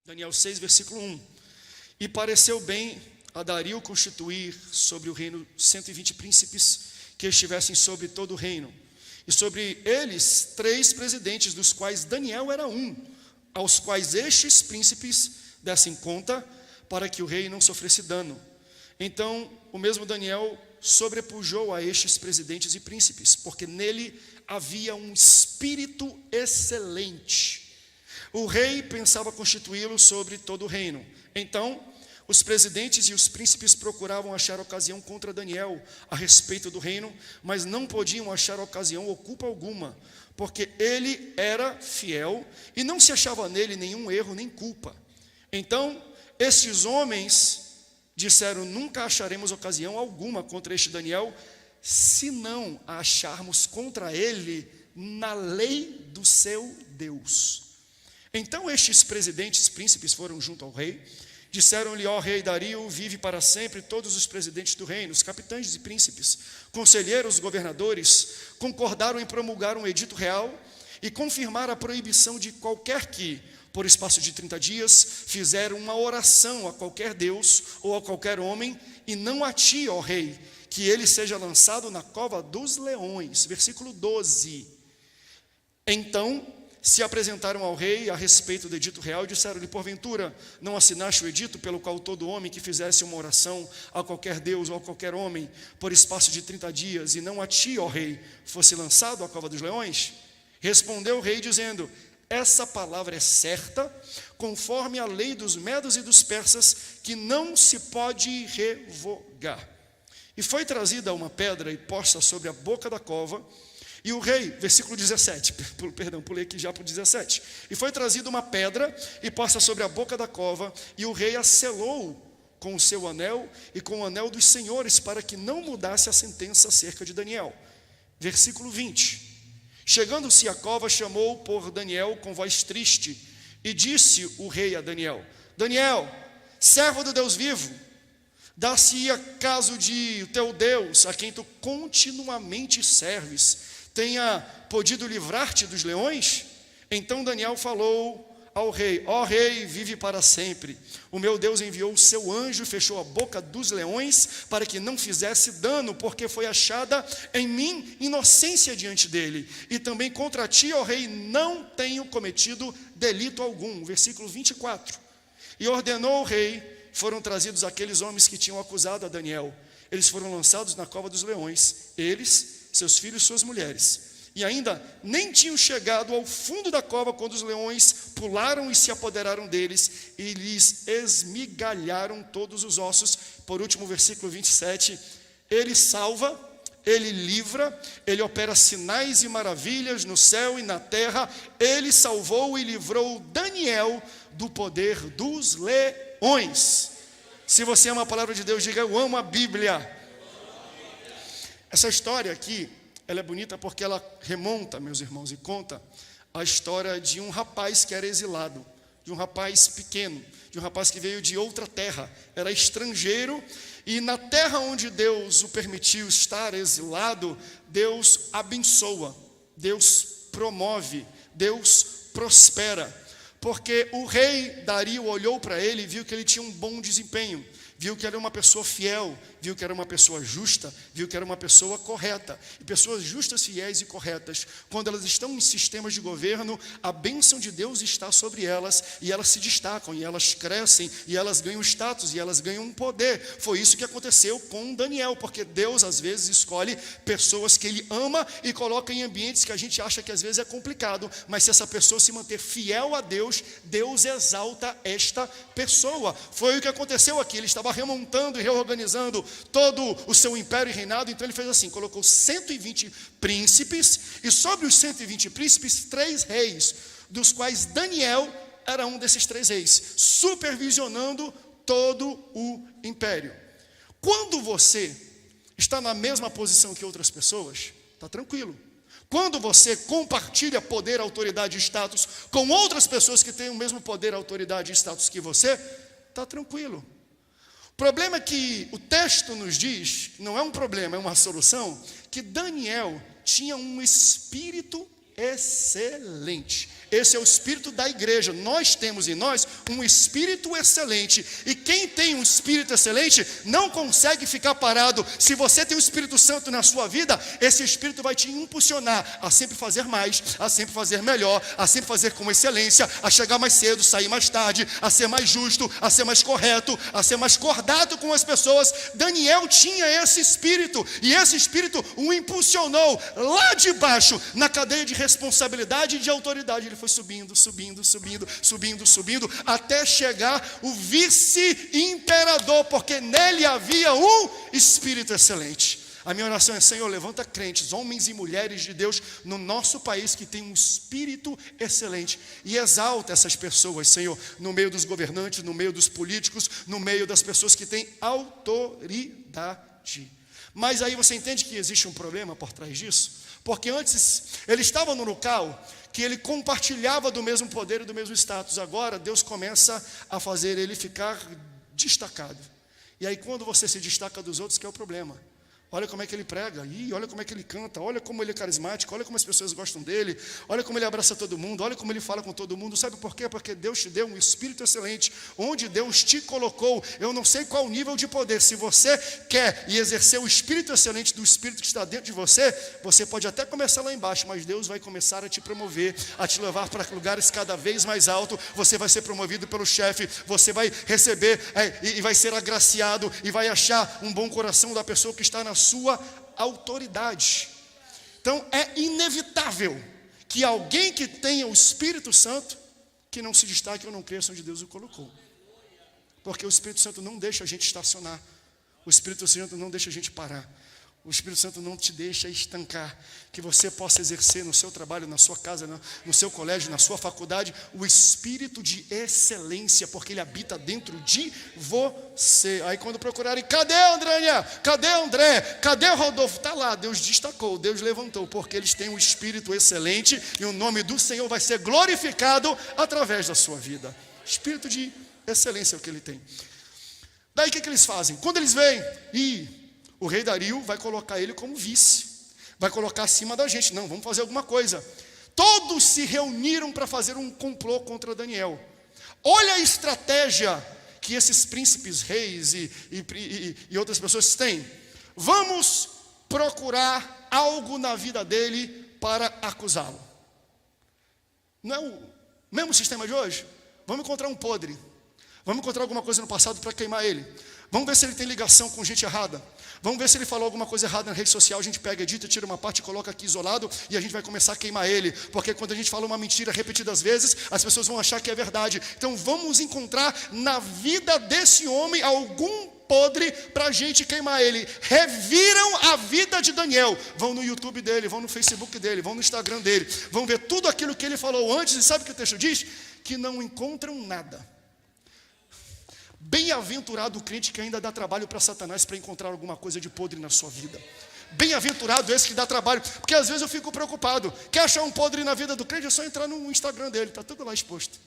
Daniel 6, versículo 1. E pareceu bem a Dario constituir sobre o reino 120 príncipes que estivessem sobre todo o reino, e sobre eles 3 presidentes, dos quais Daniel era um, aos quais estes príncipes dessem conta, para que o rei não sofresse dano. Então o mesmo Daniel sobrepujou a estes presidentes e príncipes, porque nele havia um espírito excelente. O rei pensava constituí-lo sobre todo o reino. Então os presidentes e os príncipes procuravam achar ocasião contra Daniel a respeito do reino, mas não podiam achar ocasião ou culpa alguma, porque ele era fiel e não se achava nele nenhum erro nem culpa. Então estes homens disseram: nunca acharemos ocasião alguma contra este Daniel, se não a acharmos contra ele na lei do seu Deus. Então estes presidentes, príncipes, foram junto ao rei. Disseram-lhe: ó rei Dario, vive para sempre. Todos os presidentes do reino, os capitães e príncipes, conselheiros, governadores, concordaram em promulgar um edito real e confirmar a proibição de qualquer que, por espaço de 30 dias, fizeram uma oração a qualquer Deus ou a qualquer homem, e não a ti, ó rei, que ele seja lançado na cova dos leões. Versículo 12. Então se apresentaram ao rei a respeito do edito real e disseram-lhe: porventura não assinaste o edito pelo qual todo homem que fizesse uma oração a qualquer Deus ou a qualquer homem por espaço de 30 dias, e não a ti, ó rei, fosse lançado à cova dos leões? Respondeu o rei dizendo: essa palavra é certa, conforme a lei dos medos e dos persas, que não se pode revogar. E foi trazida uma pedra e posta sobre a boca da cova. E o rei, versículo 17, pulei aqui já para o 17. E foi trazida uma pedra e posta sobre a boca da cova, e o rei a selou com o seu anel e com o anel dos senhores, para que não mudasse a sentença acerca de Daniel. Versículo 20. Chegando-se à cova, chamou por Daniel com voz triste, e disse o rei a Daniel: Daniel, servo do Deus vivo, dá-se-ia caso de o teu Deus, a quem tu continuamente serves, tenha podido livrar-te dos leões? Então Daniel falou ao rei: ó rei, vive para sempre. O meu Deus enviou o seu anjo e fechou a boca dos leões para que não fizesse dano, porque foi achada em mim inocência diante dele. E também contra ti, ó rei, não tenho cometido delito algum. Versículo 24. E ordenou o rei, foram trazidos aqueles homens que tinham acusado a Daniel. Eles foram lançados na cova dos leões, eles, seus filhos e suas mulheres. E ainda nem tinham chegado ao fundo da cova quando os leões pularam e se apoderaram deles e lhes esmigalharam todos os ossos. Por último, versículo 27, ele salva, ele livra, ele opera sinais e maravilhas no céu e na terra. Ele salvou e livrou Daniel do poder dos leões. Se você ama a palavra de Deus, diga: eu amo a Bíblia. Essa história aqui, ela é bonita porque ela remonta, meus irmãos, e conta a história de um rapaz que era exilado, de um rapaz pequeno, de um rapaz que veio de outra terra, era estrangeiro, e na terra onde Deus o permitiu estar exilado, Deus abençoa, Deus promove, Deus prospera, porque o rei Dario olhou para ele e viu que ele tinha um bom desempenho, viu que era uma pessoa fiel, viu que era uma pessoa justa, viu que era uma pessoa correta. E pessoas justas, fiéis e corretas, quando elas estão em sistemas de governo, a bênção de Deus está sobre elas, e elas se destacam, e elas crescem, e elas ganham status, e elas ganham um poder. Foi isso que aconteceu com Daniel, porque Deus às vezes escolhe pessoas que Ele ama e coloca em ambientes que a gente acha que às vezes é complicado, mas se essa pessoa se manter fiel a Deus, Deus exalta esta pessoa. Foi o que aconteceu aqui. Ele estava remontando e reorganizando todo o seu império e reinado. Então ele fez assim, colocou 120 príncipes, e sobre os 120 príncipes, 3 reis, dos quais Daniel era um desses 3 reis, supervisionando todo o império. Quando você está na mesma posição que outras pessoas, está tranquilo. Quando você compartilha poder, autoridade e status com outras pessoas que têm o mesmo poder, autoridade e status que você, está tranquilo. O problema é que o texto nos diz, não é um problema, é uma solução, que Daniel tinha um espírito excelente. Esse é o espírito da igreja. Nós temos em nós um espírito excelente. E quem tem um espírito excelente não consegue ficar parado. Se você tem o Espírito Santo na sua vida, esse espírito vai te impulsionar a sempre fazer mais, a sempre fazer melhor, a sempre fazer com excelência, a chegar mais cedo, sair mais tarde, a ser mais justo, a ser mais correto, a ser mais cordato com as pessoas. Daniel tinha esse espírito, e esse espírito o impulsionou lá de baixo, na cadeia de responsabilidade e de autoridade. Ele foi subindo, até chegar o vice-imperador, porque nele havia um espírito excelente. A minha oração é: Senhor, levanta crentes, homens e mulheres de Deus no nosso país que tem um espírito excelente, e exalta essas pessoas, Senhor, no meio dos governantes, no meio dos políticos, no meio das pessoas que têm autoridade. Mas aí você entende que existe um problema por trás disso? Porque antes ele estava no local que ele compartilhava do mesmo poder e do mesmo status. Agora Deus começa a fazer ele ficar destacado. E aí quando você se destaca dos outros, que é o problema. Olha como é que ele prega, olha como é que ele canta, olha como ele é carismático, olha como as pessoas gostam dele, olha como ele abraça todo mundo, olha como ele fala com todo mundo. Sabe por quê? Porque Deus te deu um espírito excelente, onde Deus te colocou. Eu não sei qual o nível de poder. Se você quer e exercer o espírito excelente do espírito que está dentro de você, você pode até começar lá embaixo, mas Deus vai começar a te promover, a te levar para lugares cada vez mais altos. Você vai ser promovido pelo chefe, você vai receber e vai ser agraciado, e vai achar um bom coração da pessoa que está na sua autoridade. Então é inevitável que alguém que tenha o Espírito Santo, que não se destaque ou não cresça onde Deus o colocou. Porque o Espírito Santo não deixa a gente estacionar, o Espírito Santo não deixa a gente parar, o Espírito Santo não te deixa estancar. Que você possa exercer no seu trabalho, na sua casa, no seu colégio, na sua faculdade, o espírito de excelência, porque ele habita dentro de você. Aí quando procurarem: cadê a Andrânia? Cadê o André? Cadê o Rodolfo? Está lá, Deus destacou, Deus levantou, porque eles têm um espírito excelente, e o nome do Senhor vai ser glorificado através da sua vida. Espírito de excelência é o que ele tem. Daí o que eles fazem? Quando eles veem, o rei Dario vai colocar ele como vice, vai colocar acima da gente. Não, vamos fazer alguma coisa. Todos se reuniram para fazer um complô contra Daniel. Olha a estratégia que esses príncipes, reis e outras pessoas têm. Vamos procurar algo na vida dele para acusá-lo. Não é o mesmo sistema de hoje? Vamos encontrar um podre, vamos encontrar alguma coisa no passado para queimar ele. Vamos ver se ele tem ligação com gente errada. Vamos ver se ele falou alguma coisa errada na rede social. A gente pega, edita, tira uma parte e coloca aqui isolado, e a gente vai começar a queimar ele. Porque quando a gente fala uma mentira repetidas vezes, as pessoas vão achar que é verdade. Então vamos encontrar na vida desse homem algum podre para a gente queimar ele. Reviram a vida de Daniel. Vão no YouTube dele, vão no Facebook dele, vão no Instagram dele, vão ver tudo aquilo que ele falou antes. E sabe o que o texto diz? Que não encontram nada. Bem-aventurado o crente que ainda dá trabalho para Satanás para encontrar alguma coisa de podre na sua vida. Bem-aventurado esse que dá trabalho, porque às vezes eu fico preocupado. Quer achar um podre na vida do crente? É só entrar no Instagram dele, está tudo lá exposto.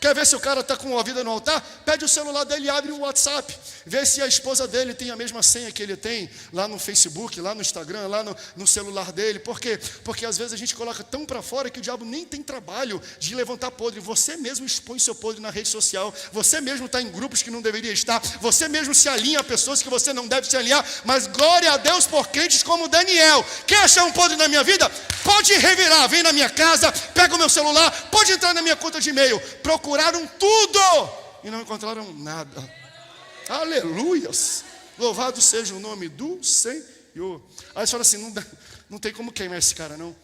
Quer ver se o cara está com a vida no altar? Pede o celular dele e abre o WhatsApp. Vê se a esposa dele tem a mesma senha que ele tem lá no Facebook, lá no Instagram, lá no celular dele. Por quê? Porque às vezes a gente coloca tão para fora que o diabo nem tem trabalho de levantar podre. Você mesmo expõe seu podre na rede social. Você mesmo está em grupos que não deveria estar. Você mesmo se alinha a pessoas que você não deve se alinhar. Mas glória a Deus por crentes como Daniel. Quer achar um podre na minha vida? Pode revirar. Vem na minha casa, pega o meu celular, pode entrar na minha conta de e-mail. Procuraram tudo e não encontraram nada. Aleluias. Louvado seja o nome do Senhor. Aí você fala assim: não tem como queimar esse cara, não.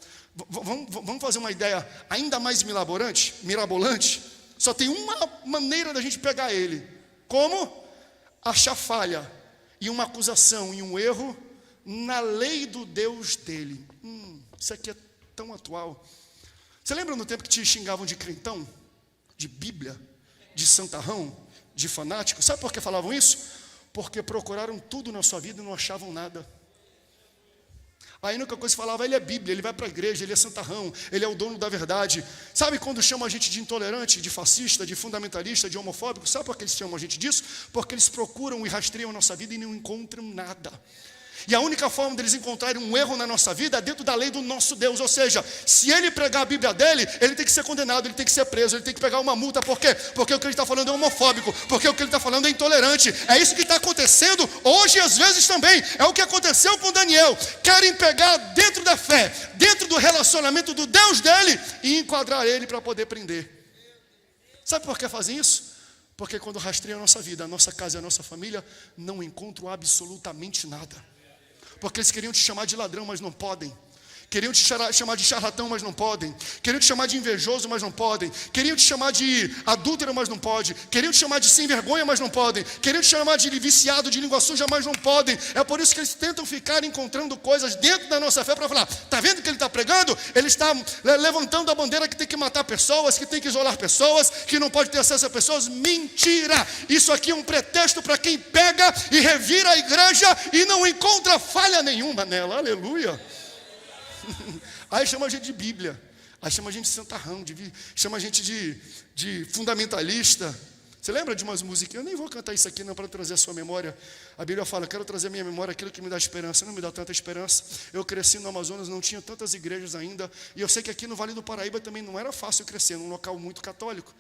Vamos fazer uma ideia ainda mais mirabolante. Só tem uma maneira da gente pegar ele. Como? Achar falha e uma acusação e um erro na lei do Deus dele. Isso aqui é tão atual. Você lembra no tempo que te xingavam de crentão? De Bíblia? De santarrão? De fanático? Sabe por que falavam isso? Porque procuraram tudo na sua vida e não achavam nada. A única coisa que falava: ele é Bíblia, ele vai para a igreja, ele é santarrão, ele é o dono da verdade. Sabe quando chamam a gente de intolerante, de fascista, de fundamentalista, de homofóbico? Sabe por que eles chamam a gente disso? Porque eles procuram e rastreiam a nossa vida e não encontram nada. E a única forma deles encontrarem um erro na nossa vida é dentro da lei do nosso Deus. Ou seja, se ele pregar a Bíblia dele, ele tem que ser condenado, ele tem que ser preso, ele tem que pegar uma multa. Por quê? Porque o que ele está falando é homofóbico, porque o que ele está falando é intolerante. É isso que está acontecendo hoje, às vezes também. É o que aconteceu com Daniel. Querem pegar dentro da fé, dentro do relacionamento do Deus dele, e enquadrar ele para poder prender. Sabe por que fazem isso? Porque quando rastreiam a nossa vida, a nossa casa e a nossa família, não encontram absolutamente nada. Porque eles queriam te chamar de ladrão, mas não podem. Queriam te chamar de charlatão, mas não podem. Queriam te chamar de invejoso, mas não podem. Queriam te chamar de adúltero, mas não pode. Queriam te chamar de sem vergonha, mas não podem. Queriam te chamar de viciado, de língua suja, mas não podem. É por isso que eles tentam ficar encontrando coisas dentro da nossa fé para falar: está vendo que ele está pregando? Ele está levantando a bandeira que tem que matar pessoas, que tem que isolar pessoas, que não pode ter acesso a pessoas. Mentira! Isso aqui é um pretexto para quem pega e revira a igreja e não encontra falha nenhuma nela. Aleluia! Aí chama a gente de Bíblia, aí chama a gente de santarrão, chama a gente de fundamentalista. Você lembra de umas musiquinhas? Eu nem vou cantar isso aqui não, para trazer a sua memória. A Bíblia fala: quero trazer à minha memória aquilo que me dá esperança. Não me dá tanta esperança. Eu cresci no Amazonas, não tinha tantas igrejas ainda. E eu sei que aqui no Vale do Paraíba também não era fácil crescer, num local muito católico.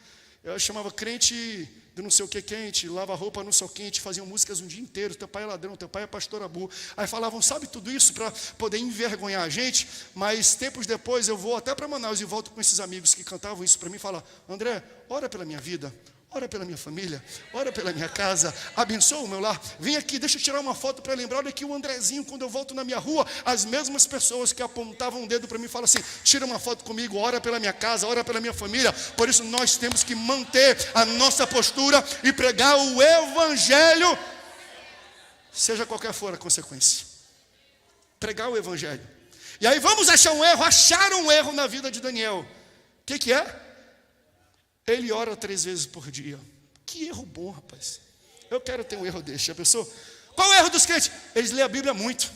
Eu chamava crente de não sei o que quente, lava roupa no sol quente, faziam músicas um dia inteiro: teu pai é ladrão, teu pai é pastor Abu. Aí falavam, sabe, tudo isso para poder envergonhar a gente. Mas tempos depois eu vou até para Manaus e volto com esses amigos que cantavam isso para mim e falam: André, ora pela minha vida, ora pela minha família, ora pela minha casa, abençoa o meu lar. Vem aqui, deixa eu tirar uma foto para lembrar. Olha aqui o Andrezinho, quando eu volto na minha rua, as mesmas pessoas que apontavam um dedo para mim falam assim: tira uma foto comigo, ora pela minha casa, ora pela minha família. Por isso nós temos que manter a nossa postura e pregar o Evangelho, seja qualquer for a consequência. Pregar o Evangelho. E aí vamos achar um erro. Acharam um erro na vida de Daniel. O que é? Ele ora 3 vezes por dia. Que erro bom, rapaz. Eu quero ter um erro desse. Já pensou? Qual é o erro dos crentes? Eles lêem a Bíblia muito.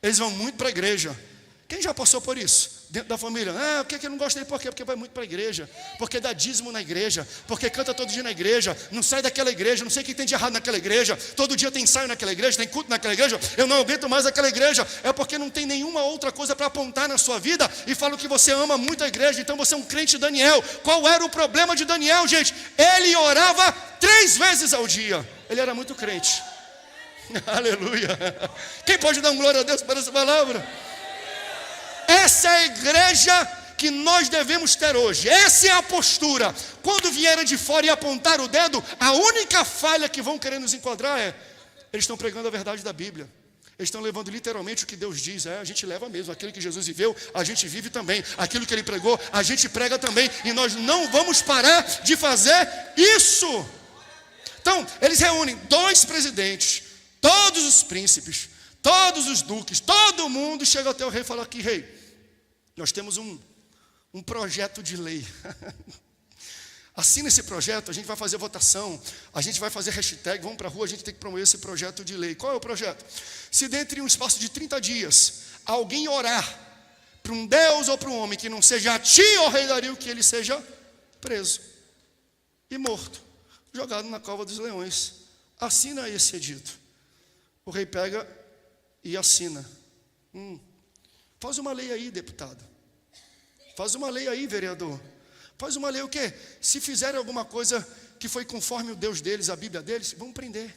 Eles vão muito para a igreja. Quem já passou por isso? Dentro da família. Ah, por que eu não gosto dele? Por quê? Porque vai muito para a igreja. Porque dá dízimo na igreja. Porque canta todo dia na igreja. Não sai daquela igreja. Não sei o que tem de errado naquela igreja. Todo dia tem ensaio naquela igreja. Tem culto naquela igreja. Eu não aguento mais aquela igreja. É porque não tem nenhuma outra coisa para apontar na sua vida. E falam que você ama muito a igreja. Então você é um crente Daniel. Qual era o problema de Daniel, gente? Ele orava 3 vezes ao dia. Ele era muito crente. Aleluia. Quem pode dar um glória a Deus para essa palavra? Essa é a igreja que nós devemos ter hoje. Essa é a postura. Quando vierem de fora e apontar o dedo, a única falha que vão querer nos enquadrar é: eles estão pregando a verdade da Bíblia. Eles estão levando literalmente o que Deus diz. A gente leva mesmo. Aquilo que Jesus viveu, a gente vive também. Aquilo que Ele pregou, a gente prega também. E nós não vamos parar de fazer isso. Então, eles reúnem 2 presidentes, todos os príncipes, todos os duques, todo mundo chega até o rei e fala: aqui, rei, nós temos um projeto de lei. Assina esse projeto, a gente vai fazer votação, a gente vai fazer hashtag, vamos para a rua, a gente tem que promover esse projeto de lei. Qual é o projeto? Se dentro de um espaço de 30 dias, alguém orar para um Deus ou para um homem que não seja a ti, ó rei Dario, que ele seja preso e morto, jogado na cova dos leões. Assina esse edito. O rei pega e assina. Faz uma lei aí, deputado. Faz uma lei aí, vereador. Faz uma lei o quê? Se fizerem alguma coisa que foi conforme o Deus deles, a Bíblia deles, vamos prender.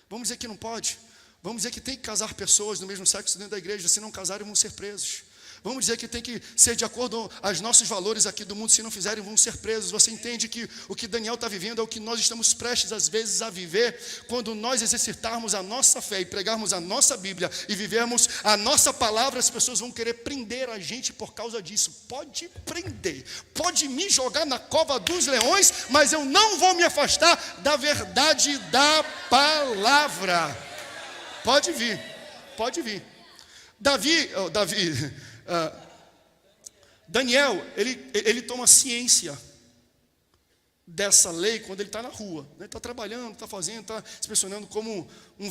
Vamos dizer que não pode. Vamos dizer que tem que casar pessoas do mesmo sexo dentro da igreja. Se não casarem, vão ser presos. Vamos dizer que tem que ser de acordo aos nossos valores aqui do mundo. Se não fizerem, vão ser presos. Você entende que o que Daniel está vivendo é o que nós estamos prestes às vezes a viver, quando nós exercitarmos a nossa fé e pregarmos a nossa Bíblia e vivermos a nossa palavra. As pessoas vão querer prender a gente por causa disso. Pode prender, pode me jogar na cova dos leões, mas eu não vou me afastar da verdade da palavra. Pode vir, pode vir. Daniel, ele toma ciência dessa lei quando ele está na rua. Ele está trabalhando, está fazendo, está se posicionando como um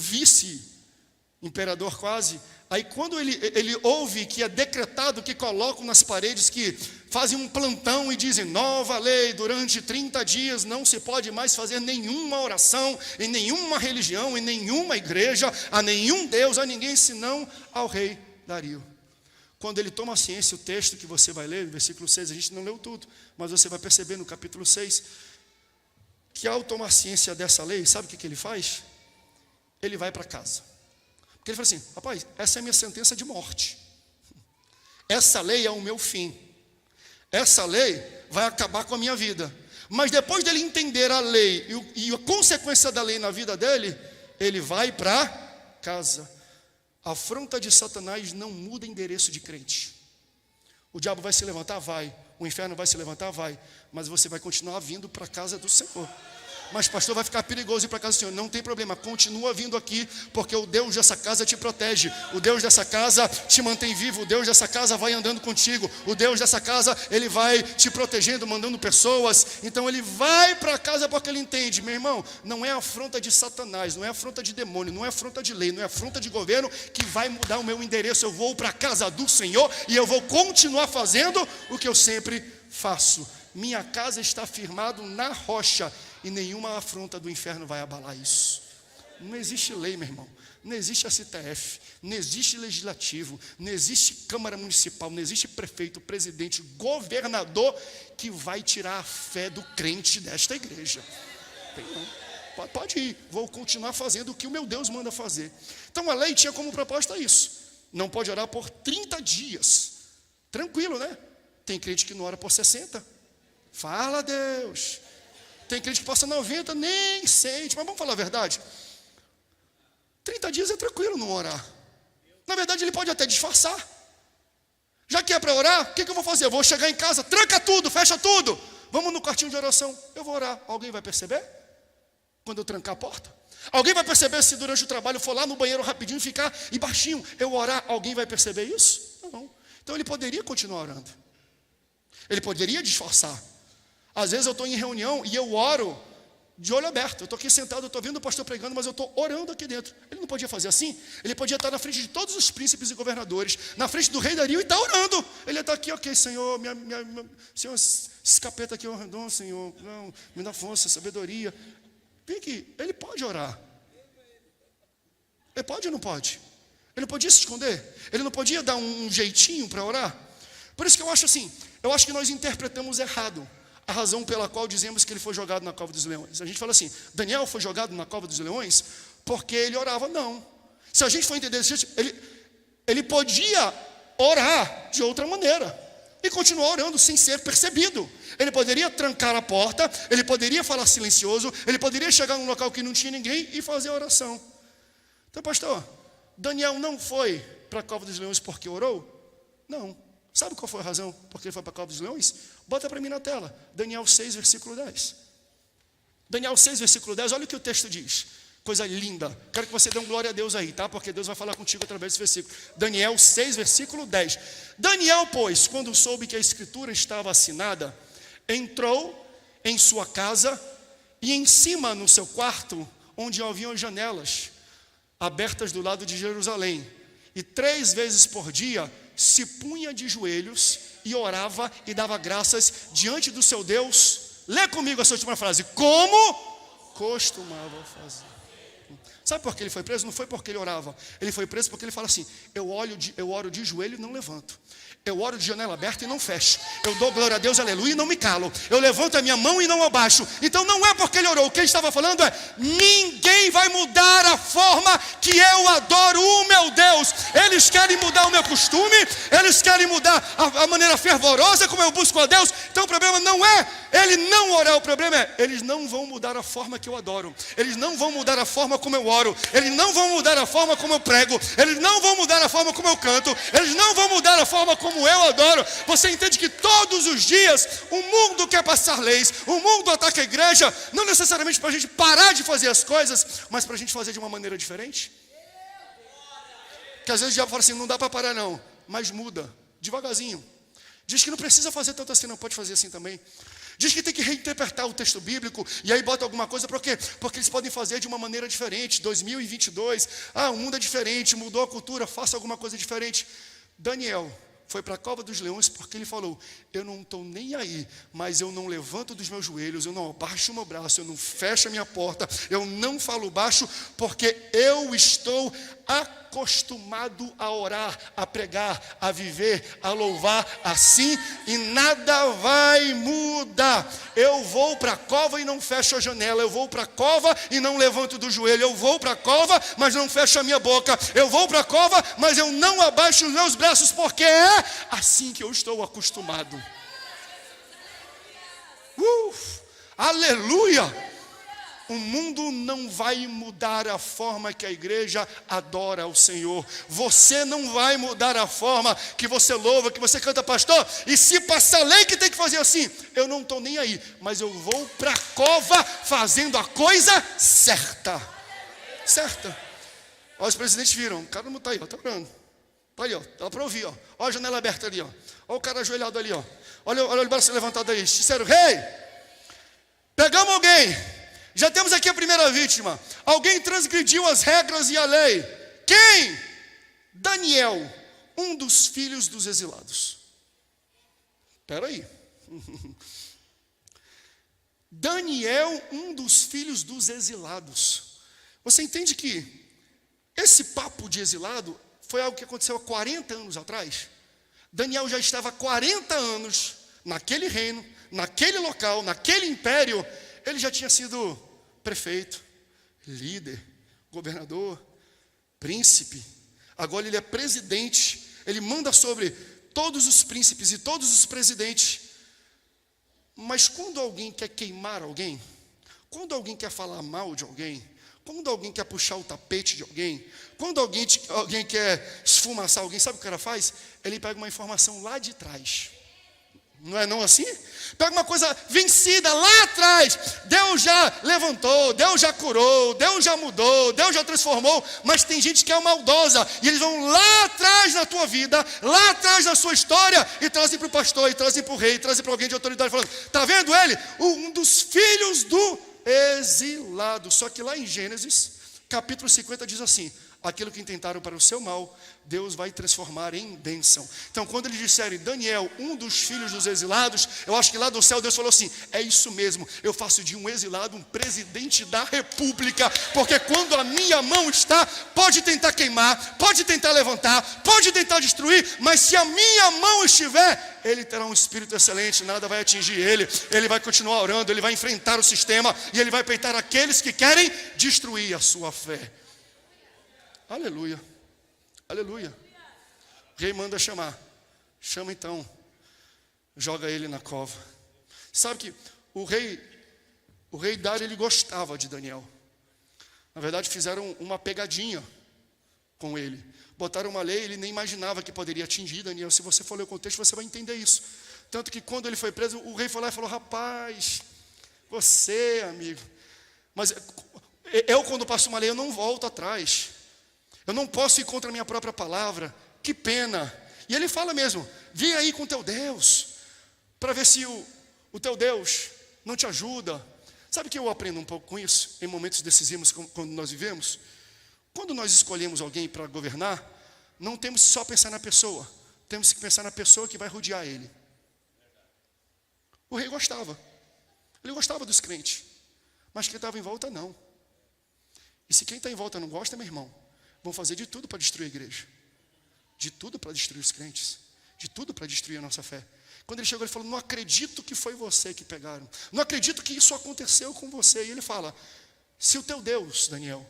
imperador quase. Aí quando ele ouve que é decretado que colocam nas paredes, que fazem um plantão e dizem, nova lei, durante 30 dias não se pode mais fazer nenhuma oração, em nenhuma religião, em nenhuma igreja, a nenhum Deus, a ninguém, senão ao rei Dario. Quando ele toma ciência, o texto que você vai ler, no versículo 6, a gente não leu tudo, mas você vai perceber no capítulo 6, que ao tomar ciência dessa lei, sabe o que ele faz? Ele vai para casa. Porque ele fala assim, rapaz, essa é a minha sentença de morte. Essa lei é o meu fim. Essa lei vai acabar com a minha vida. Mas depois dele entender a lei e a consequência da lei na vida dele, ele vai para casa. A afronta de Satanás não muda endereço de crente. O diabo vai se levantar? Vai. O inferno vai se levantar? Vai. Mas você vai continuar vindo para a casa do Senhor. Mas pastor, vai ficar perigoso ir para a casa do Senhor. Não tem problema, continua vindo aqui, porque o Deus dessa casa te protege. O Deus dessa casa te mantém vivo. O Deus dessa casa vai andando contigo. O Deus dessa casa, Ele vai te protegendo, mandando pessoas. Então ele vai para casa porque ele entende, meu irmão, não é afronta de Satanás, não é afronta de demônio, não é afronta de lei, não é afronta de governo que vai mudar o meu endereço. Eu vou para a casa do Senhor e eu vou continuar fazendo o que eu sempre faço. Minha casa está firmado na rocha e nenhuma afronta do inferno vai abalar isso. Não existe lei, meu irmão. Não existe a STF, não existe legislativo, não existe Câmara Municipal, não existe prefeito, presidente, governador que vai tirar a fé do crente desta igreja. Tem não. Pode ir, vou continuar fazendo o que o meu Deus manda fazer. Então a lei tinha como proposta isso. Não pode orar por 30 dias. Tranquilo, né? Tem crente que não ora por 60. Fala, Deus. Tem crente que passa 90, nem sente. Mas vamos falar a verdade. 30 dias é tranquilo não orar. Na verdade, ele pode até disfarçar. Já que é para orar, o que eu vou fazer? Eu vou chegar em casa, tranca tudo, fecha tudo. Vamos no quartinho de oração. Eu vou orar. Alguém vai perceber? Quando eu trancar a porta? Alguém vai perceber se durante o trabalho eu for lá no banheiro rapidinho, ficar e baixinho, eu orar? Alguém vai perceber isso? Não. Então ele poderia continuar orando. Ele poderia disfarçar. Às vezes eu estou em reunião e eu oro de olho aberto. Eu estou aqui sentado, eu estou vendo o pastor pregando, mas eu estou orando aqui dentro. Ele não podia fazer assim? Ele podia estar na frente de todos os príncipes e governadores, na frente do rei Dario e estar orando. Ele está aqui, ok, Senhor, Senhor, esse capeta aqui é um redom, Senhor, não, me dá força, sabedoria. Vem aqui, ele pode orar. Ele pode ou não pode? Ele não podia se esconder? Ele não podia dar um jeitinho para orar? Por isso que eu acho assim, eu acho que nós interpretamos errado a razão pela qual dizemos que ele foi jogado na cova dos leões. A gente fala assim, Daniel foi jogado na cova dos leões porque ele orava. Não. Se a gente for entender desse jeito, ele podia orar de outra maneira e continuar orando sem ser percebido. Ele poderia trancar a porta, ele poderia falar silencioso, ele poderia chegar num local que não tinha ninguém e fazer a oração. Então, pastor, Daniel não foi para a cova dos leões porque orou? Não. Sabe qual foi a razão porque ele foi para a cova dos leões? Bota para mim na tela, Daniel 6, versículo 10. Daniel 6, versículo 10, olha o que o texto diz. Coisa linda. Quero que você dê um glória a Deus aí, tá? Porque Deus vai falar contigo através desse versículo. Daniel 6, versículo 10. Daniel, pois, quando soube que a escritura estava assinada, entrou em sua casa e em cima no seu quarto, onde haviam janelas abertas do lado de Jerusalém. E 3 vezes por dia se punha de joelhos e orava e dava graças diante do seu Deus. Lê comigo essa última frase. Como costumava fazer. Sabe por que ele foi preso? Não foi porque ele orava. Ele foi preso porque ele fala assim, eu oro de joelho e não levanto. Eu oro de janela aberta e não fecho. Eu dou glória a Deus, aleluia, e não me calo. Eu levanto a minha mão e não abaixo. Então não é porque ele orou. O que ele estava falando é, ninguém vai mudar a forma que eu adoro o meu Deus. Eles querem mudar o meu costume, eles querem mudar a maneira fervorosa como eu busco a Deus. Então o problema não é ele não orar, o problema é, eles não vão mudar a forma que eu adoro. Eles não vão mudar a forma como eu oro. Eles não vão mudar a forma como eu prego. Eles não vão mudar a forma como eu canto. Eles não vão mudar a forma como eu adoro. Você entende que todos os dias o mundo quer passar leis, o mundo ataca a igreja, não necessariamente para a gente parar de fazer as coisas, mas para a gente fazer de uma maneira diferente. Que às vezes o diabo fala assim, não dá para parar não, mas muda, devagarzinho. Diz que não precisa fazer tanto assim, não, pode fazer assim também. Diz que tem que reinterpretar o texto bíblico, e aí bota alguma coisa, por quê? Porque eles podem fazer de uma maneira diferente. 2022, o mundo é diferente, mudou a cultura, faça alguma coisa diferente. Daniel foi para a cova dos leões porque ele falou: eu não estou nem aí, mas eu não levanto dos meus joelhos, eu não abaixo o meu braço, eu não fecho a minha porta, eu não falo baixo, porque eu estou acostumado a orar, a pregar, a viver, a louvar assim, e nada vai mudar. Eu vou para a cova e não fecho a janela, eu vou para a cova e não levanto do joelho, eu vou para a cova, mas não fecho a minha boca, eu vou para a cova, mas eu não abaixo os meus braços, porque é assim que eu estou acostumado. Aleluia! O mundo não vai mudar a forma que a igreja adora ao Senhor. Você não vai mudar a forma que você louva, que você canta, pastor. E se passar lei que tem que fazer assim, eu não estou nem aí, mas eu vou para a cova fazendo a coisa certa. Certa. Olha, os presidentes viram, o cara não está aí, está orando. Está ali, dá para ouvir, olha a janela aberta ali, olha o cara ajoelhado ali, olha o braço levantado aí. Disseram: rei, pegamos alguém. Já temos aqui a primeira vítima. Alguém transgrediu as regras e a lei. Quem? Daniel, um dos filhos dos exilados. Espera aí. Daniel, um dos filhos dos exilados. Você entende que esse papo de exilado foi algo que aconteceu há 40 anos atrás? Daniel já estava há 40 anos naquele reino, naquele local, naquele império. Ele já tinha sido prefeito, líder, governador, príncipe. Agora ele é presidente. Ele manda sobre todos os príncipes e todos os presidentes. Mas quando alguém quer queimar alguém, quando alguém quer falar mal de alguém, quando alguém quer puxar o tapete de alguém, quando alguém quer esfumaçar alguém, sabe o que o cara faz? Ele pega uma informação lá de trás. Não é não assim? Pega uma coisa vencida lá atrás. Deus já levantou, Deus já curou, Deus já mudou, Deus já transformou. Mas tem gente que é maldosa, e eles vão lá atrás na tua vida, lá atrás na sua história, e trazem para o pastor, e trazem para o rei, e trazem para alguém de autoridade, falando: está vendo ele? Um dos filhos do exilado. Só que lá em Gênesis, capítulo 50, diz assim: aquilo que intentaram para o seu mal, Deus vai transformar em bênção. Então, quando eles disserem Daniel, um dos filhos dos exilados, eu acho que lá do céu Deus falou assim: é isso mesmo, eu faço de um exilado um presidente da república, porque quando a minha mão está, pode tentar queimar, pode tentar levantar, pode tentar destruir, mas se a minha mão estiver, ele terá um espírito excelente, nada vai atingir ele, ele vai continuar orando, ele vai enfrentar o sistema, e ele vai peitar aqueles que querem destruir a sua fé. Aleluia, aleluia. O rei manda chamar. Chama então, joga ele na cova. Sabe que o rei Dário, ele gostava de Daniel. Na verdade, fizeram uma pegadinha com ele. Botaram uma lei, ele nem imaginava que poderia atingir Daniel. Se você for ler o contexto, você vai entender isso. Tanto que quando ele foi preso, o rei foi lá e falou: rapaz, você, amigo, mas eu quando passo uma lei, eu não volto atrás. Eu não posso ir contra a minha própria palavra. Que pena. E ele fala mesmo: vem aí com teu Deus, para ver se o teu Deus não te ajuda. Sabe que eu aprendo um pouco com isso, em momentos decisivos quando nós vivemos? Quando nós escolhemos alguém para governar, não temos que só pensar na pessoa, temos que pensar na pessoa que vai rodear ele. O rei gostava. Ele gostava dos crentes. Mas quem estava em volta, não. E se quem está em volta não gosta, meu irmão, vão fazer de tudo para destruir a igreja, de tudo para destruir os crentes, de tudo para destruir a nossa fé. Quando ele chegou, ele falou: não acredito que foi você que pegaram, não acredito que isso aconteceu com você. E ele fala: se o teu Deus, Daniel,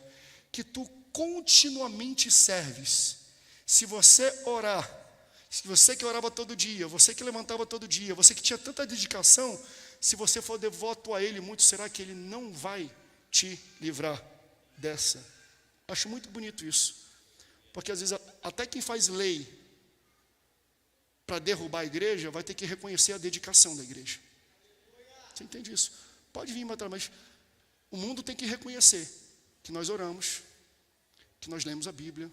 que tu continuamente serves, se você orar, se você que orava todo dia, você que levantava todo dia, você que tinha tanta dedicação, se você for devoto a ele muito, será que ele não vai te livrar dessa? Acho muito bonito isso, porque às vezes até quem faz lei para derrubar a igreja vai ter que reconhecer a dedicação da igreja. Você entende isso? Pode vir matar, mas o mundo tem que reconhecer que nós oramos, que nós lemos a Bíblia,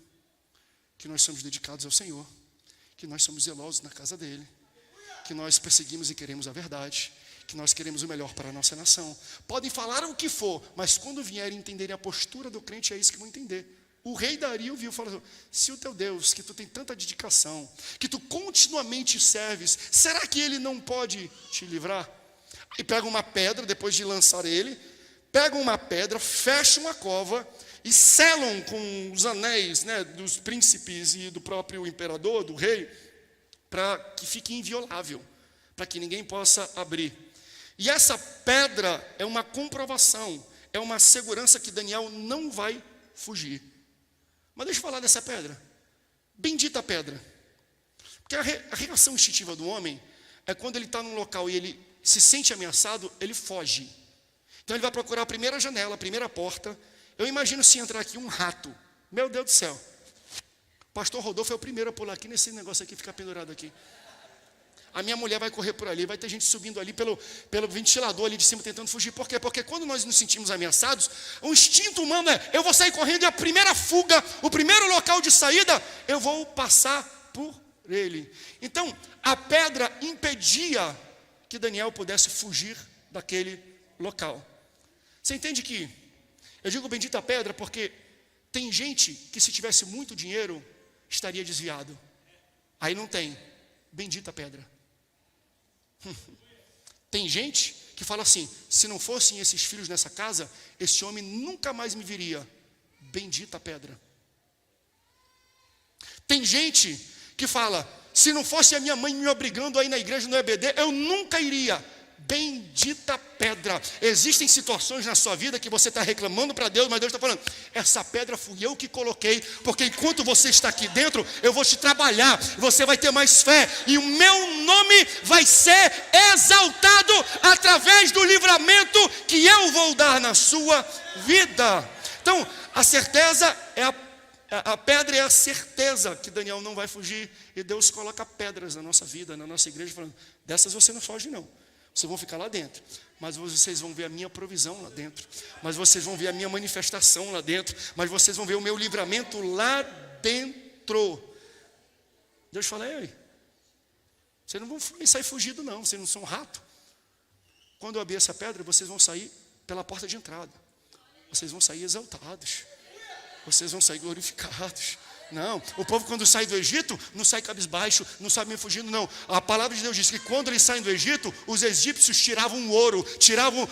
que nós somos dedicados ao Senhor, que nós somos zelosos na casa dele, que nós perseguimos e queremos a verdade, que nós queremos o melhor para a nossa nação. Podem falar o que for, mas quando vierem entenderem a postura do crente, é isso que vão entender. O rei Dario viu e falou: se o teu Deus, que tu tem tanta dedicação, que tu continuamente serves, será que ele não pode te livrar? E pega uma pedra, depois de lançar ele, pegam uma pedra, fecham uma cova e selam com os anéis, né, dos príncipes e do próprio imperador, do rei, para que fique inviolável, para que ninguém possa abrir. E essa pedra é uma comprovação, é uma segurança que Daniel não vai fugir. Mas deixa eu falar dessa pedra. Bendita pedra. Porque a reação instintiva do homem é quando ele está num local e ele se sente ameaçado, ele foge. Então ele vai procurar a primeira janela, a primeira porta. Eu imagino se entrar aqui um rato. Meu Deus do céu. O pastor Rodolfo é o primeiro a pular aqui nesse negócio aqui, ficar pendurado aqui. A minha mulher vai correr por ali, vai ter gente subindo ali pelo ventilador ali de cima tentando fugir. Por quê? Porque quando nós nos sentimos ameaçados, o instinto humano é: eu vou sair correndo e a primeira fuga, o primeiro local de saída, eu vou passar por ele. Então, a pedra impedia que Daniel pudesse fugir daquele local. Você entende que eu digo bendita pedra porque tem gente que, se tivesse muito dinheiro, estaria desviado. Aí não tem. Bendita pedra. Tem gente que fala assim: se não fossem esses filhos nessa casa, esse homem nunca mais me viria. Bendita pedra. Tem gente que fala: se não fosse a minha mãe me obrigando a ir na igreja no EBD, eu nunca iria. Bendita pedra. Existem situações na sua vida que você está reclamando para Deus, mas Deus está falando: essa pedra fui eu que coloquei, porque enquanto você está aqui dentro, eu vou te trabalhar, você vai ter mais fé, e o meu nome vai ser exaltado através do livramento que eu vou dar na sua vida. Então, a certeza é a pedra é a certeza que Daniel não vai fugir, e Deus coloca pedras na nossa vida, na nossa igreja, falando: dessas você não foge não. Vocês vão ficar lá dentro, mas vocês vão ver a minha provisão lá dentro, mas vocês vão ver a minha manifestação lá dentro, mas vocês vão ver o meu livramento lá dentro. Deus fala: ei, vocês não vão sair fugido não, vocês não são rato. Quando eu abrir essa pedra, vocês vão sair pela porta de entrada, vocês vão sair exaltados, vocês vão sair glorificados. Não, o povo quando sai do Egito, não sai cabisbaixo, não sai meio fugindo, não. A palavra de Deus diz que quando eles saem do Egito, os egípcios tiravam o ouro, tiravam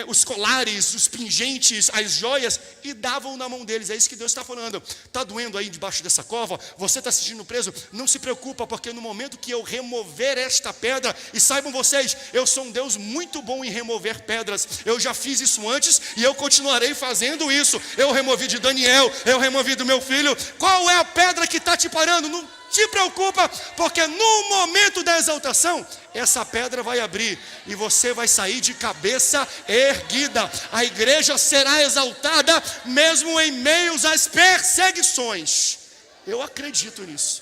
os colares, os pingentes, as joias, e davam na mão deles. É isso que Deus está falando. Está doendo aí debaixo dessa cova? Você está se sentindo preso? Não se preocupa, porque no momento que eu remover esta pedra, e saibam vocês, eu sou um Deus muito bom em remover pedras. Eu já fiz isso antes e eu continuarei fazendo isso. Eu removi de Daniel, eu removi do meu filho. Qual é a pedra que está te parando? Não te preocupa, porque no momento da exaltação, essa pedra vai abrir e você vai sair de cabeça erguida. A igreja será exaltada mesmo em meio às perseguições. Eu acredito nisso.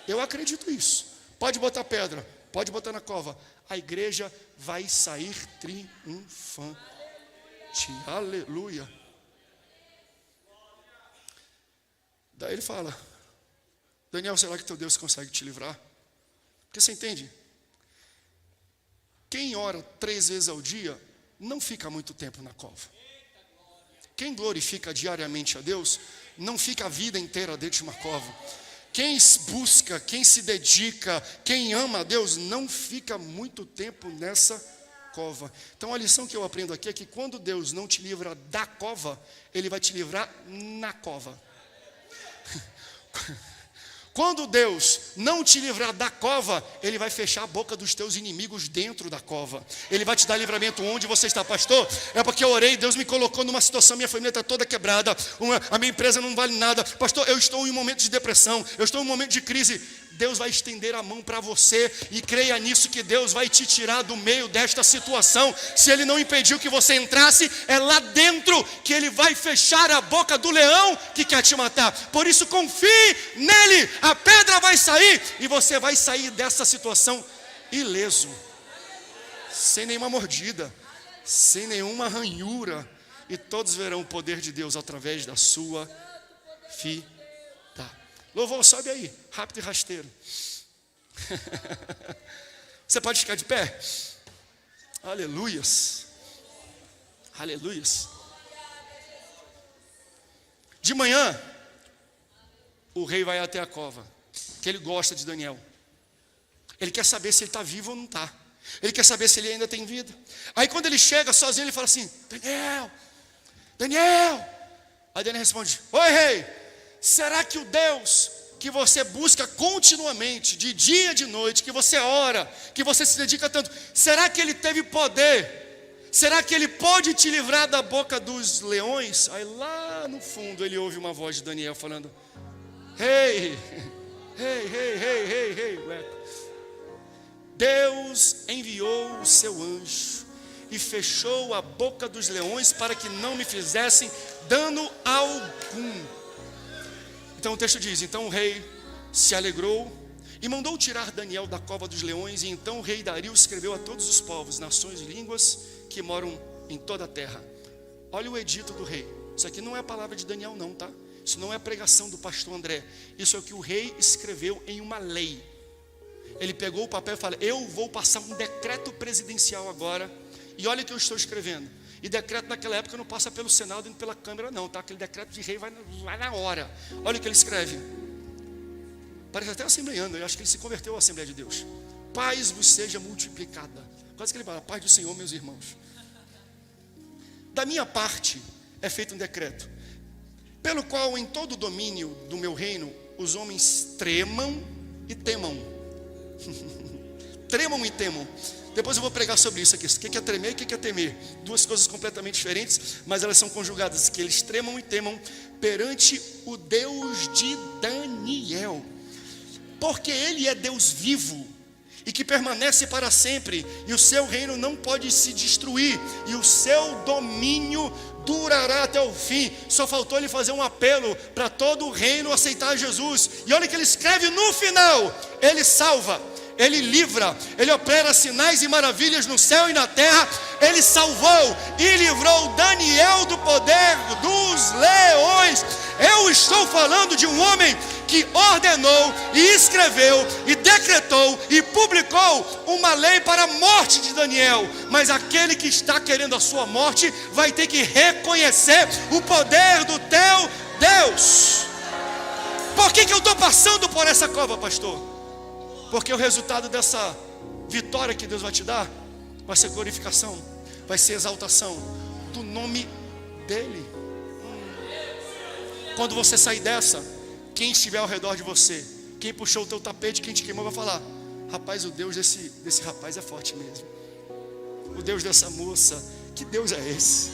Eu acredito nisso. Pode botar pedra, pode botar na cova. A igreja vai sair triunfante. Aleluia. Daí ele fala: Daniel, será que teu Deus consegue te livrar? Porque você entende? Quem ora 3 vezes ao dia não fica muito tempo na cova. Quem glorifica diariamente a Deus não fica a vida inteira dentro de uma cova. Quem busca, quem se dedica, quem ama a Deus não fica muito tempo nessa cova. Então a lição que eu aprendo aqui é que quando Deus não te livra da cova, Ele vai te livrar na cova. Quando Deus não te livrar da cova, Ele vai fechar a boca dos teus inimigos dentro da cova. Ele vai te dar livramento onde você está. Pastor, é porque eu orei, Deus me colocou numa situação, minha família está toda quebrada, a minha empresa não vale nada. Pastor, eu estou em um momento de depressão, eu estou em um momento de crise. Deus vai estender a mão para você, e creia nisso, que Deus vai te tirar do meio desta situação. Se Ele não impediu que você entrasse, é lá dentro que Ele vai fechar a boca do leão que quer te matar. Por isso confie nele, a pedra vai sair e você vai sair dessa situação ileso, sem nenhuma mordida, sem nenhuma ranhura, e todos verão o poder de Deus através da sua vida. Louvor, sobe aí, rápido e rasteiro. Você pode ficar de pé? Aleluias. Aleluias. De manhã, o rei vai até a cova, que ele gosta de Daniel. Ele quer saber se ele está vivo ou não está. Ele quer saber se ele ainda tem vida. Aí quando ele chega sozinho, ele fala assim: Daniel, Daniel. Aí Daniel responde: oi rei, será que o Deus que você busca continuamente, de dia e de noite, que você ora, que você se dedica tanto, será que ele teve poder? Será que ele pode te livrar da boca dos leões? Aí lá no fundo ele ouve uma voz de Daniel falando: Ei, Deus enviou o seu anjo e fechou a boca dos leões para que não me fizessem dano algum. Então o texto diz: então o rei se alegrou e mandou tirar Daniel da cova dos leões. E então o rei Dario escreveu a todos os povos, nações e línguas que moram em toda a terra. Olha o edito do rei. Isso aqui não é a palavra de Daniel não, tá? Isso não é a pregação do pastor André. Isso é o que o rei escreveu em uma lei. Ele pegou o papel e falou: eu vou passar um decreto presidencial agora, e olha o que eu estou escrevendo. E decreto naquela época não passa pelo Senado e pela Câmara não, tá? Aquele decreto de rei vai na hora. Olha o que ele escreve. Parece até assembleiano, eu acho que ele se converteu à Assembleia de Deus. Paz vos seja multiplicada. Quase que ele fala: paz do Senhor, meus irmãos. Da minha parte é feito um decreto, pelo qual em todo o domínio do meu reino os homens tremam e temam. Tremam e temam. Depois eu vou pregar sobre isso aqui. O que é tremer e o que é temer? Duas coisas completamente diferentes, mas elas são conjugadas. Que eles tremam e temam perante o Deus de Daniel, porque Ele é Deus vivo e que permanece para sempre, e o seu reino não pode se destruir, e o seu domínio durará até o fim. Só faltou ele fazer um apelo para todo o reino aceitar Jesus. E olha que ele escreve no final: Ele salva, Ele livra, Ele opera sinais e maravilhas no céu e na terra. Ele salvou e livrou Daniel do poder dos leões. Eu estou falando de um homem que ordenou e escreveu e decretou e publicou uma lei para a morte de Daniel. Mas aquele que está querendo a sua morte vai ter que reconhecer o poder do teu Deus. Por que eu estou passando por essa cova, pastor? Porque o resultado dessa vitória que Deus vai te dar vai ser glorificação, vai ser exaltação do nome dEle. Quando você sair dessa, quem estiver ao redor de você, quem puxou o teu tapete, quem te queimou, vai falar: rapaz, o Deus desse rapaz é forte mesmo. O Deus dessa moça, que Deus é esse?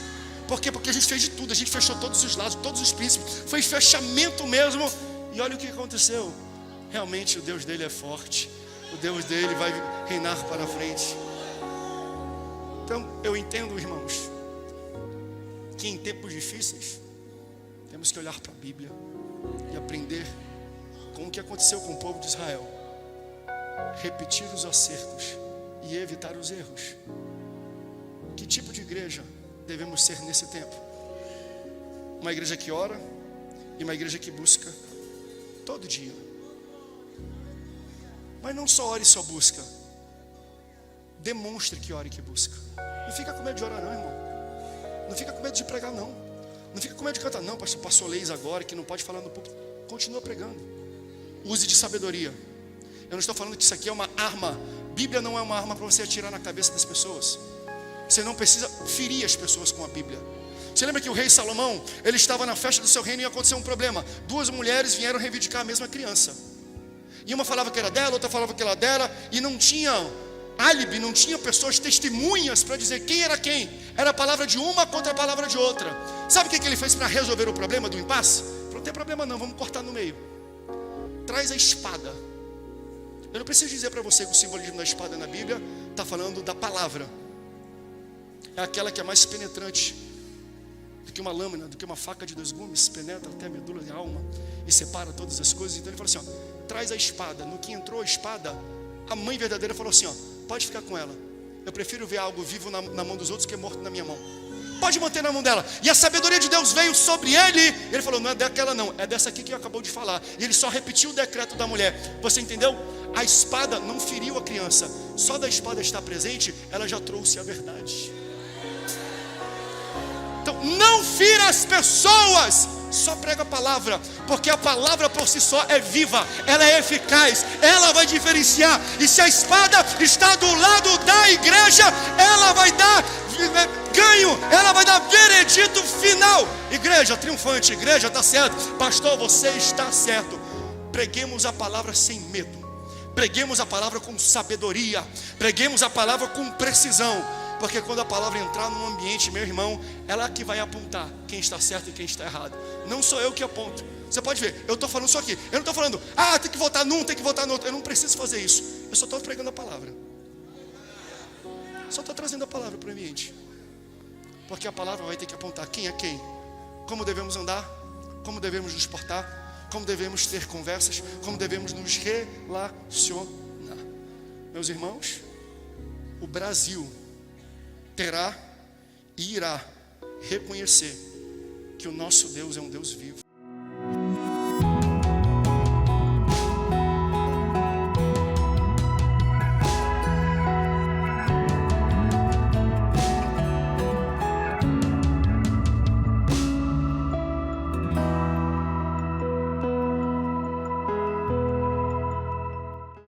Por quê? Porque a gente fez de tudo, a gente fechou todos os lados, todos os príncipes, foi fechamento mesmo. E olha o que aconteceu. Realmente o Deus dele é forte, o Deus dele vai reinar para a frente. Então eu entendo, irmãos, que em tempos difíceis temos que olhar para a Bíblia e aprender com o que aconteceu com o povo de Israel, repetir os acertos e evitar os erros. Que tipo de igreja devemos ser nesse tempo? Uma igreja que ora e uma igreja que busca todo dia. Mas não só ore e só busca, demonstre que ora e que busca. Não fica com medo de orar não, irmão. Não fica com medo de pregar não. Não fica com medo de cantar não, pastor. Passou leis agora que não pode falar no púlpito. Continua pregando. Use de sabedoria. Eu não estou falando que isso aqui é uma arma. Bíblia não é uma arma para você atirar na cabeça das pessoas. Você não precisa ferir as pessoas com a Bíblia. Você lembra que o rei Salomão, ele estava na festa do seu reino e aconteceu um problema. Duas mulheres vieram reivindicar a mesma criança. E uma falava que era dela, outra falava que era dela, e não tinha álibi, não tinha pessoas testemunhas para dizer quem era quem. Era a palavra de uma contra a palavra de outra. Sabe o que ele fez para resolver o problema do impasse? Não tem problema não, vamos cortar no meio. Traz a espada. Eu não preciso dizer para você que o simbolismo da espada na Bíblia está falando da palavra. É aquela que é mais penetrante do que uma lâmina, do que uma faca de 2 gumes, penetra até a medula e a alma e separa todas as coisas. Então ele falou assim, ó, traz a espada. No que entrou a espada, a mãe verdadeira falou assim, ó, pode ficar com ela. Eu prefiro ver algo vivo na mão dos outros que morto na minha mão. Pode manter na mão dela. E a sabedoria de Deus veio sobre ele. Ele falou, não é daquela não, é dessa aqui que eu acabou de falar. E ele só repetiu o decreto da mulher. Você entendeu? A espada não feriu a criança, só da espada estar presente, ela já trouxe a verdade. Então, não fira as pessoas, só prega a palavra, porque a palavra por si só é viva, ela é eficaz, ela vai diferenciar. E se a espada está do lado da igreja, ela vai dar ganho, ela vai dar veredito final. Igreja triunfante, igreja está certo, pastor, você está certo. Preguemos a palavra sem medo, preguemos a palavra com sabedoria, preguemos a palavra com precisão, porque quando a palavra entrar num ambiente, meu irmão, ela que vai apontar quem está certo e quem está errado. Não sou eu que aponto. Você pode ver, eu estou falando só aqui. Eu não estou falando, tem que votar num, tem que votar no outro. Eu não preciso fazer isso. Eu só estou pregando a palavra. Só estou trazendo a palavra para o ambiente. Porque a palavra vai ter que apontar quem é quem, como devemos andar, como devemos nos portar, como devemos ter conversas, como devemos nos relacionar. Meus irmãos, o Brasil terá e irá reconhecer que o nosso Deus é um Deus vivo.